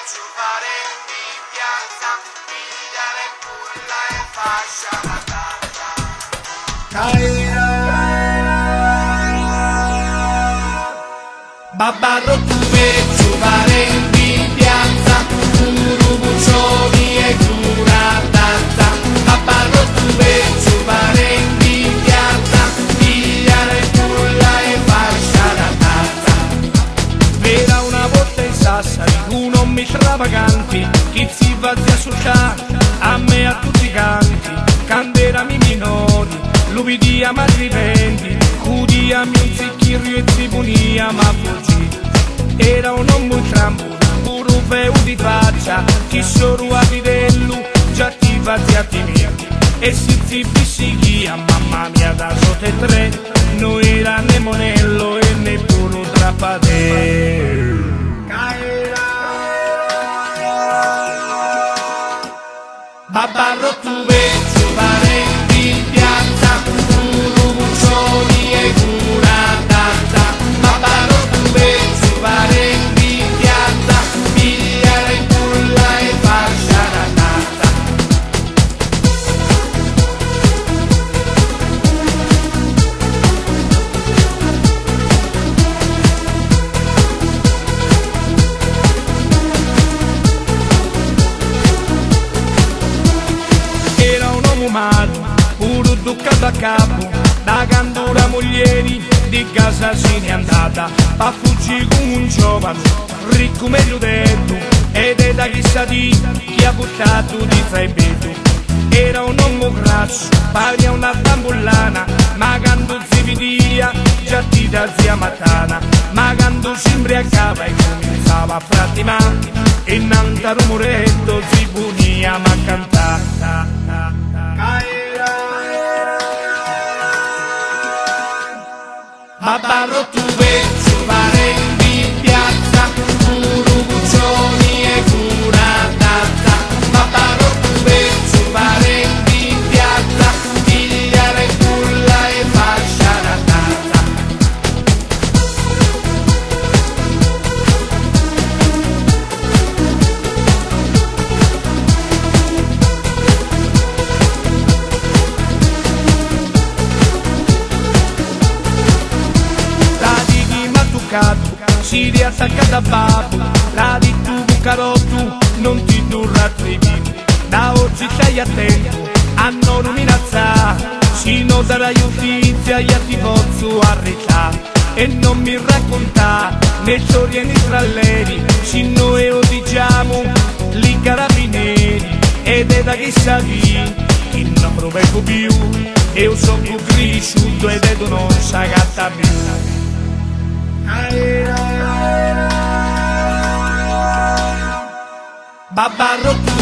ciufare di piazza, pigliare culla e fascia la tazza. Babbarro tu per ciufare di piazza, puru buccioli e cura tazza. Babbarro tu per ciufare di piazza, pigliare culla e fascia la tazza. Era una volta in Sassari, un uomo stravaganti, chi si va a associare a me a tutti i canti, canderami minori, l'ubidia ma rivendi, udiami un zicchirio e zibunia ma fuggì. Era un uomo trampo, puro feu di faccia, chi solo a vidello, già ti faziati mia. E si zibissi chi a mamma mia da sotto e tre, non era né monello e neppure trappate. Babbarro tu per ciufare di piazza, puru buccioli e cura tazza. Babbarro tu per ciufare di piazza, pigliare culla e fascia la tazza. Era un uomo matto, puro ducato a capo, da candura moglieri, di casa se n'è andata, a fuggire con un giovane, ricco meglio detto, ed è da chissà di chi ha buttato di zaibeto. Era un uomo grasso, pari a una tambullana, ma quando si vedia, già ti da zia matana, ma quando si imbriacava e cominciava a frattimare, e innanzi rumoretto si bunia ma cantare. Babbarro tu per ciufare di piazza, puru buccioli e cura tazza. Babbarro tu per ciufare di piazza, pigliare culla e fascia la tazza. Si riattacca da babbo, la di tu bucarotto, non ti durrà attrivi. Da oggi stai attento, a non minazzare, si non darà giustizia, io ti posso arrestare. E non mi raccontare, né storie né tralleri, se noi lo diciamo, li carabinieri. Ed è da chissà chi non provo più, e io sono più cresciuto ed è non sa gatta più. Babbarro tu